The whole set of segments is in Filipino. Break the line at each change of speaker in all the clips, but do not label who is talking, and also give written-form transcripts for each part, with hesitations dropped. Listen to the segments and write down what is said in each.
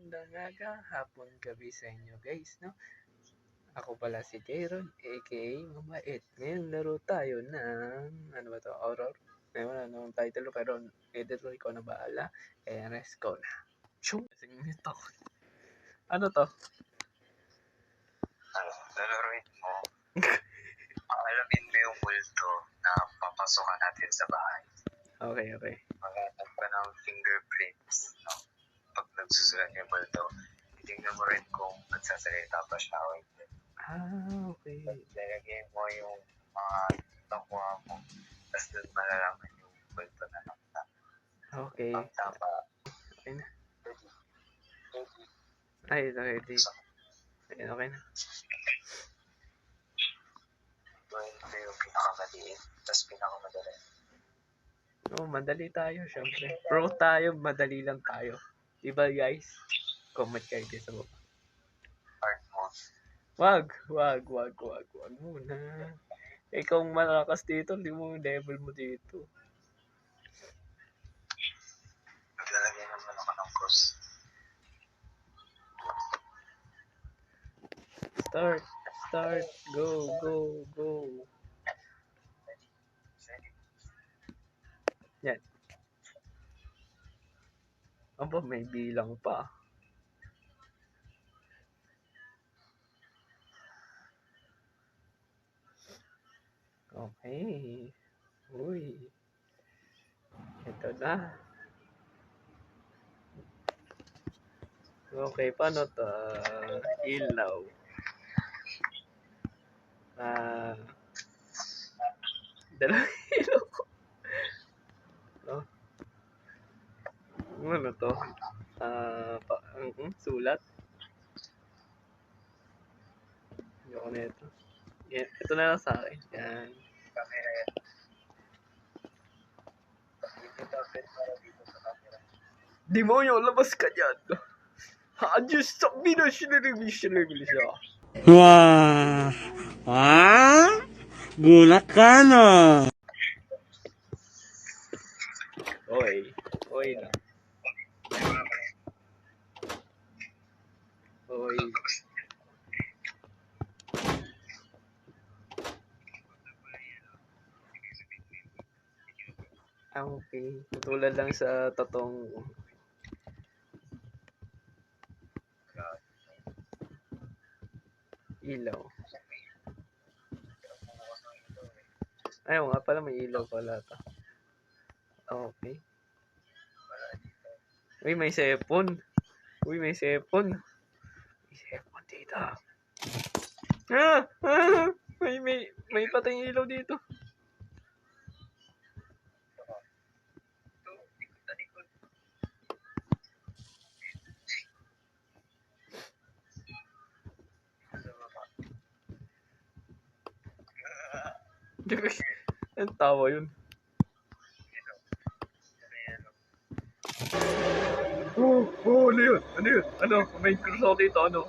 magandang aga, hapon, gabi sa inyo guys, no? Ako pala si Jayron, aka Mabait. Ngayon laro tayo ng, ano ba to, horror? May wala namang title, pero editor ko na bahala. Kaya rest ko na. Shoo! Kasing nito. Ano to?
Lalaroin mo. Alamin mo yung multo na papasokan natin sa bahay.
Okay.
Maghanap ka ng fingerprints, no? Pag nagsusulat yung multo, titingnan mo rin kung nagsasalita pa siya o hindi.
Okay.
Lalagyan mo yung mga nakuha mo, tapos doon malalaman yung multo na nakita.
Okay.
Ang tama.
Okay na.
Ready.
Ready. Okay na.
Ito yung pinakamaliit, tapos pinakamadali.
Madali tayo, syempre. Pro tayo, madali lang tayo. Diba guys? Comment kayo sa baba.
Hard mode.
Wag muna. Ikaw ang malakas dito, hindi mo level mo dito.
Naglalagay naman ako ng cross.
Start, go. Yan. Aba, may bilang pa. Okay. Uy. Ito na. Okay, paano to? Ilaw. Dalawang ilaw ko. No? Ano to? Sulat. Ayoko na ito. Yan. Ito na lang sa akin. Yan.
Camera yan.
Demonyo, labas ka dyan. Ayos sa binashinarimisyon siya.
Gulat ka na.
Oy na. Oy. Okay. Tulad lang sa totoong ilaw. Ayaw nga pala, may ilaw pala to. Okay. Uy, may sepon. May sepon dito. May patay ilaw dito. Ang tawa yun. Ano yun? Ano? May cross ako dito. Ano?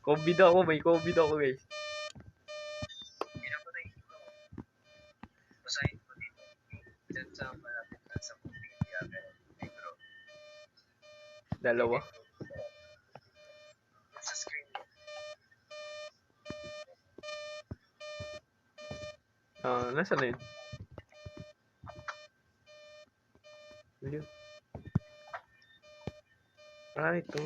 COVID ako, may COVID ako guys.
Basahin mo dito. Diyan sa malapit na sa Wikipedia. Libro.
Dalawa.
Sa screen.
Nasaan na yun? Yun. Ito.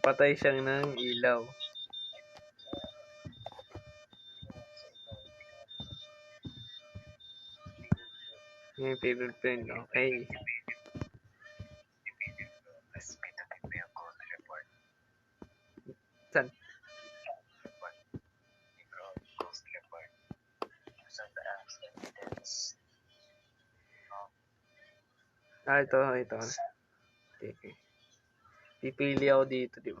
Patay siyang ng ilaw. Yung favorite friend, okay. Saan? Ito. Okay. Pipili ako dito, di ba?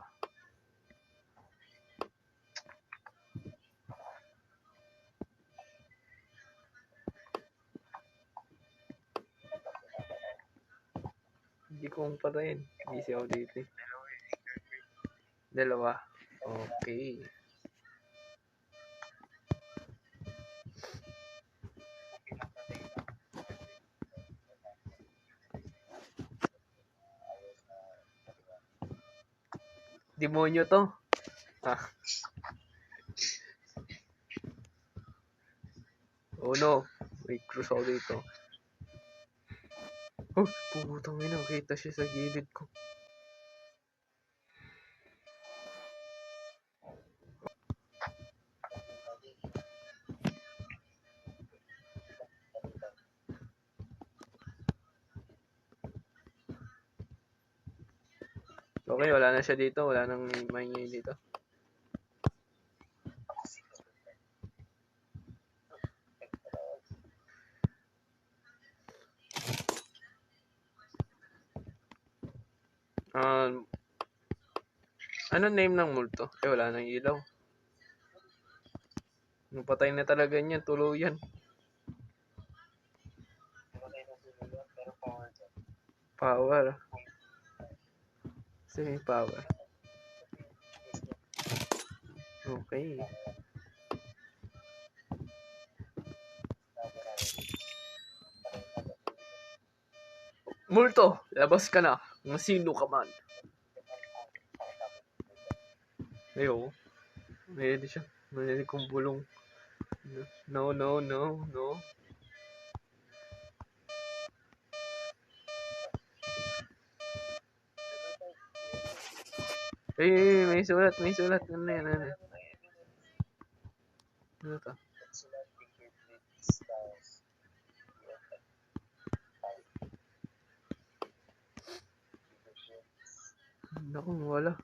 kong patayin. Busy ako dito eh.
Dalawa yung fingerprint.
Dalawa. Okay.
Kung pinapatay na.
Demonyo to. Ah. Oh no. May cruise ako dito. Oh, putang ina. Kita siya sa gilid ko. Okay, wala na siya dito. Wala nang maingay dito. Ano name ng multo? Wala nang ilaw. Napatay na talaga niyan. Tuluyan.
Pero power doon.
Power. Sige, power. Okay. Multo, labas ka na. Kung sino ka man. Ayo. Mayroon siya. Mayroon kong bulong. No, no, no, no. Eh, may sulat, may sulat. Ano yan, ano? Ano to? Naku, wala.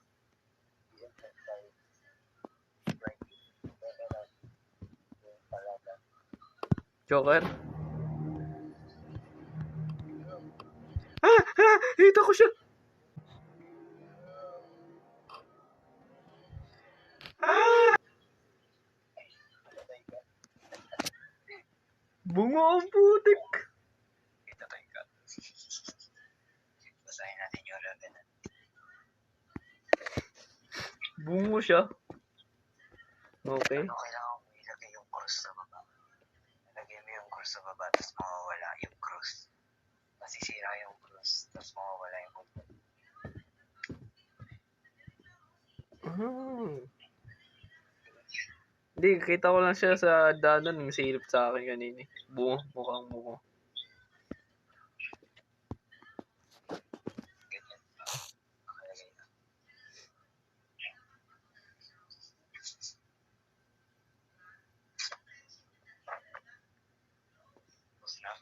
Joker? Hita ko siya! Bungo ang putik!
Itatay ka. Basahin natin yung Revenant.
Bungo siya. Okay.
Ano, kailangan mo ilagay yung cross sa baba. Ilagay mo yung cross sa baba, tapos mawawala yung cross. Masisira yung cross, tapos mawawala yung multo.
Hindi, kita ko lang siya sa danan. Silip sa akin kanina. Bungo, mukhang bungo.
Ganyan. Nakalagay na. Tapos na.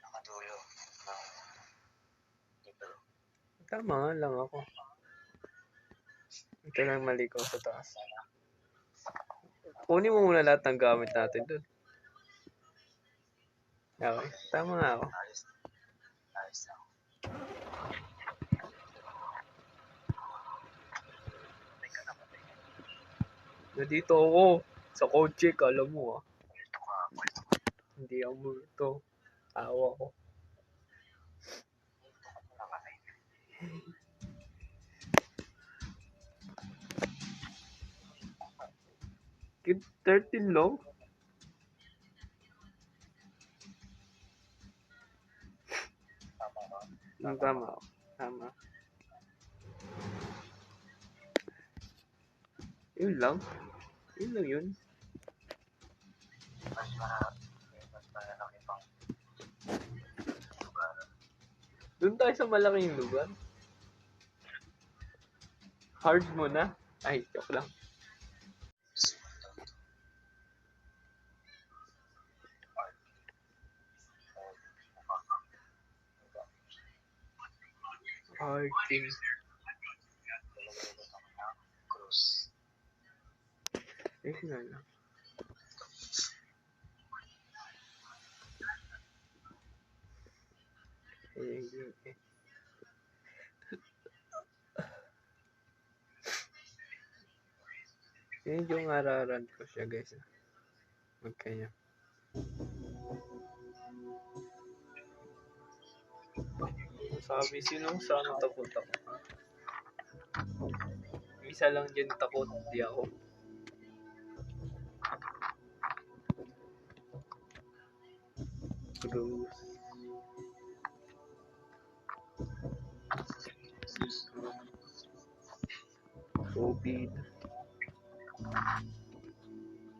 Nakadulo. Dito.
Tama nga lang ako. Ito lang mali ko sa taas. Kunin mo muna lahat ng gamit natin dun. Okay, tama nga ako.
Alis na.
Nandito ako. Sa kotse, kala mo ah.
Multo ka.
Hindi ako multo. Awa ko.
Namatay.
Kid 13 lang?
Tama ba?
Tama ako. Tama. Yun lang. Yun lang yun.
Mas malaki pang lugar.
Doon tayo sa malaking lugar. Hard mo na. Ay, joke lang. Parking.
Cross.
Eh, nga lang. Eh. Yan yung araran ko siya, guys. Magkaya. Sabi, sinong sana takot ako? Isa lang dyan takot, di ako. Cruise. COVID.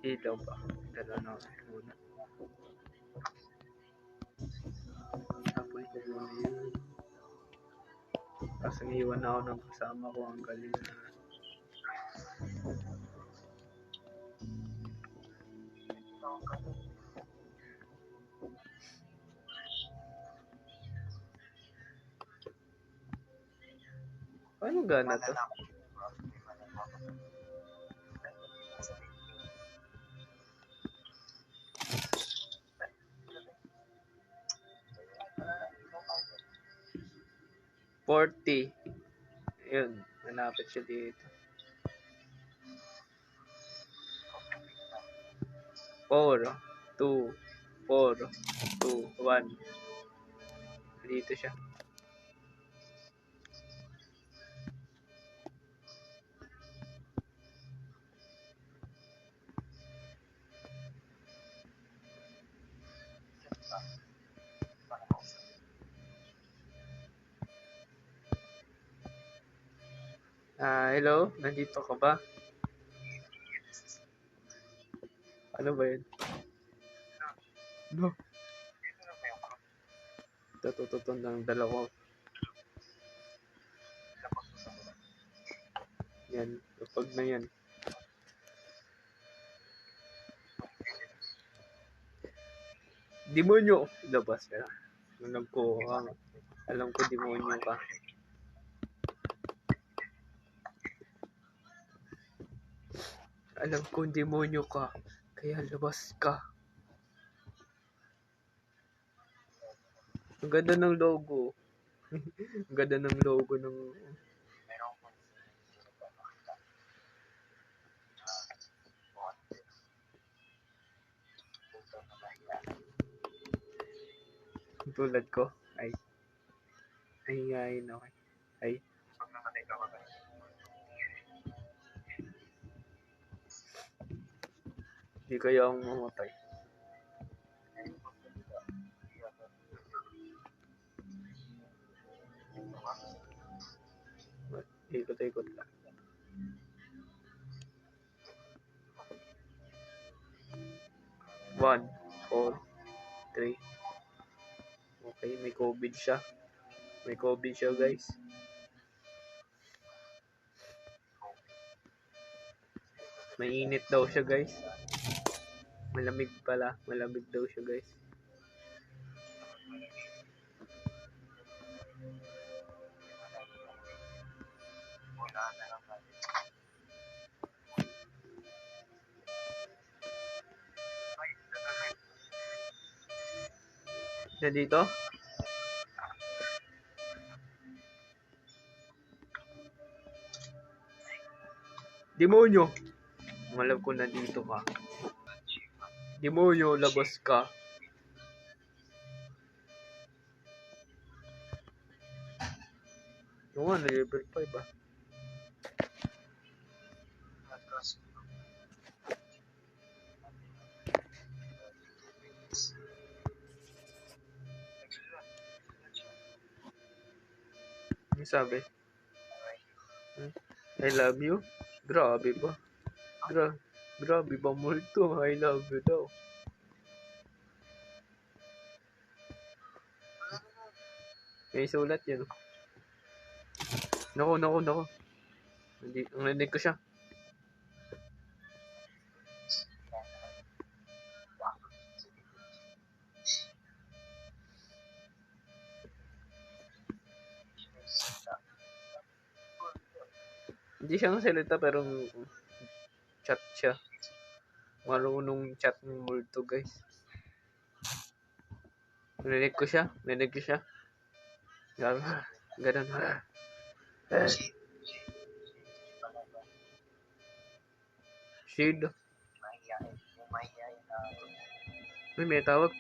Ilaw ba? Dala na ako muna. Apoy ko muna yun. Kasi iwan ako ng kasama ko ang galing na. Paano gana to? $40. Yun, malapit siya dito. 4, 2, 4, 2, 1. Dito siya. Hello? Nandito ka ba? Ano ba yun? No. Ito ng dalawa. Yan, kapag na yan. Demonyo! Labas ka. Alam ko demonyo ka. Alam ko demonyo ka. Kaya labas ka. Ang ganda ng logo. Ang ganda ng logo ng... Tulad ko. Ay, okay. Ay. Hindi kaya akong mamatay. Ikot-ikot lang. 1, 4, 3. Okay, may COVID siya. May COVID siya, guys. Mainit daw siya, guys. Malamig pala. Malamig daw siya, guys. Siya dito? Demonyo! Alam ko na dito ka. Demonyo, labas ka. Oo nga, level 5 ah. Ano sabi? I love you? Grabe ba? Grabe ba multo? I love you daw. May sulat yan. Nako. Narinig ko siya. Hindi siya salita pero chat siya. Marunong chat ng multo, guys. Narinig ko siya. Ganun. Shield. May tawag.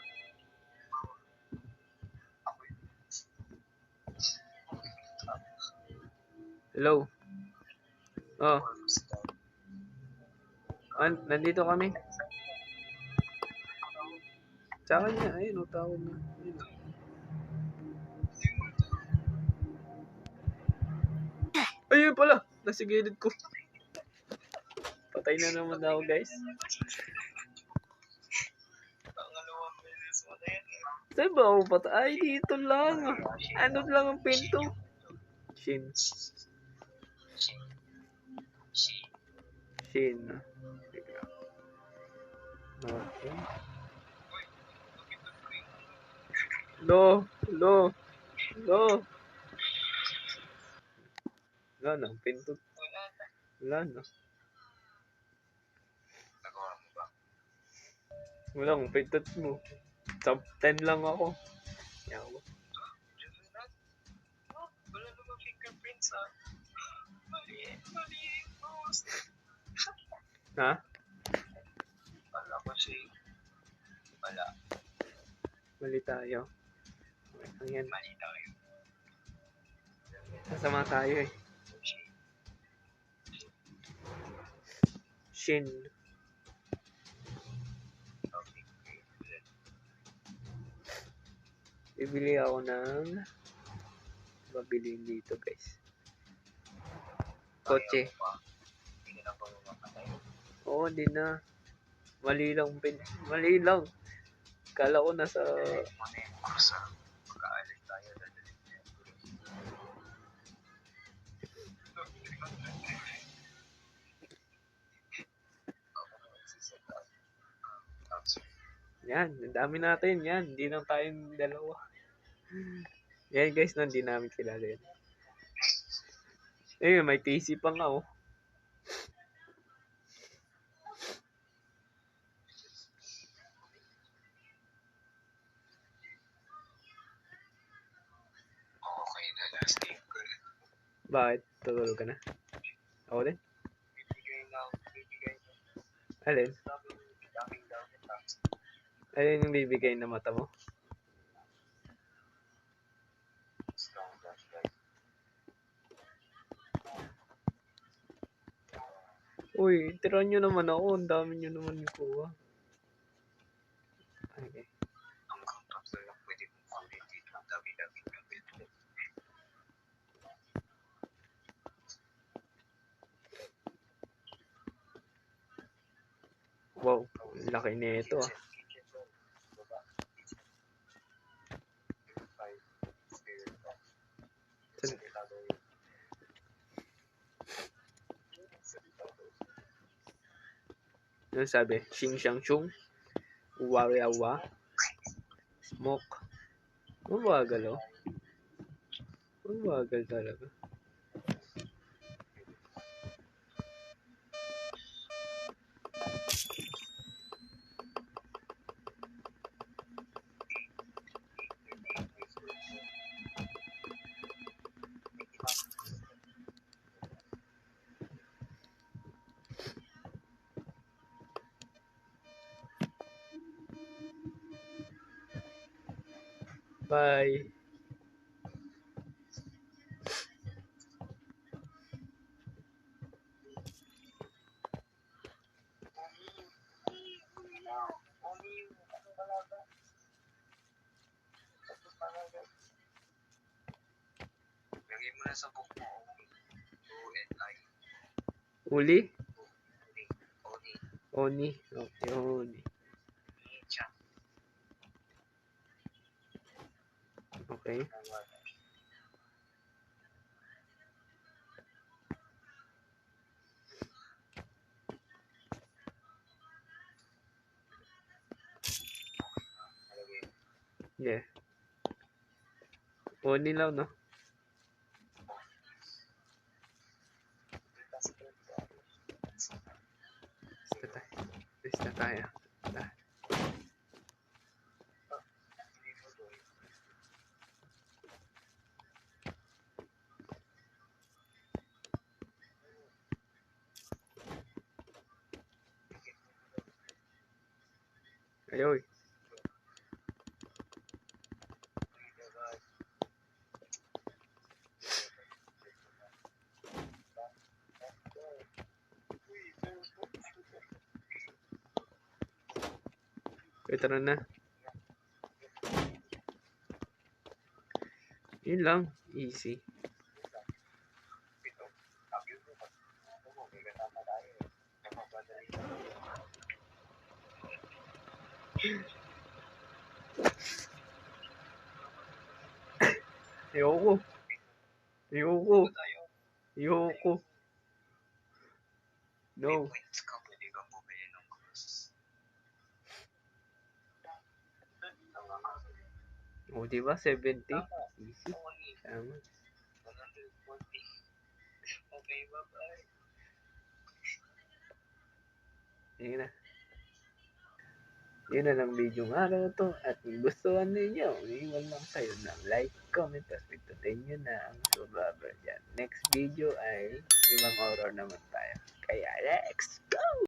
Hello? Oh, nandito kami. Sa akin niya, ayun, tawag na. Ayun. Ayun pala, nasa gilid ko. Patay na naman ako, guys. Saan ba ako patay? Ay, dito lang. Ano lang ang pinto? Shin. Shin. Okay. Lo. Wala na, ang pinto. Wala na. Wala ang pintot mo. Top 10 lang ako. Yawa.
Wala naman fingerprints ah. Mali.
Ha?
Wala ko siya. Wala.
Mali tayo. Ang yan.
Mali tayo.
Kasama tayo eh. Shin. Bibili ako ng mabiling dito, guys. Kotse.
Hindi na ba mamatay?
Oo, hindi na. Mali lang. Kala ko nasa...
Muna yung kursa. Pagkaalis tayo. Dadalhin na yung
Yan, ang dami natin. Yan, hindi lang tayong dalawa. Yan, guys, hindi namin kilala yan. Eh, may TC pa nga, oh.
Okay na, last name ko.
Bakit? Tutulog ka na? Ako din?
Bibigay na.
Alin?
Daming tax.
Alin yung bibigay na mata mo?
Strong flashlight.
Uy, tira nyo naman ako. Ang dami nyo naman kuha. Okay.
Ang contact lang pwede mong kunin dito. Ang dami-daming gamit.
Wow, laki na ito ah. Ano sabi? Xing Shang Chung? Wariawa? Smoke? Mabagal oh. Mabagal talaga. Bye.
Lagay mo na sa book mo. O-N-I.
Uli?
Oni.
Oni. Okay, Oni.
Chan.
Okay. Yeah. Oni lang, no? Basta tayo. Ayoy. Tara na. Yun lang. Easy. Ayoko.
May
No.
points ka, pwede kang bumili ng cruise.
O, diba? 70? Easy. Tama.
140. Okay, bye-bye.
Yun na. Yun na lang video ng araw to. At kung gusto ninyo, iwan lang kayo ng like, comment, at pindutin nyo na ang subscribe dyan. Next video ay ibang horror naman tayo. Kaya let's go!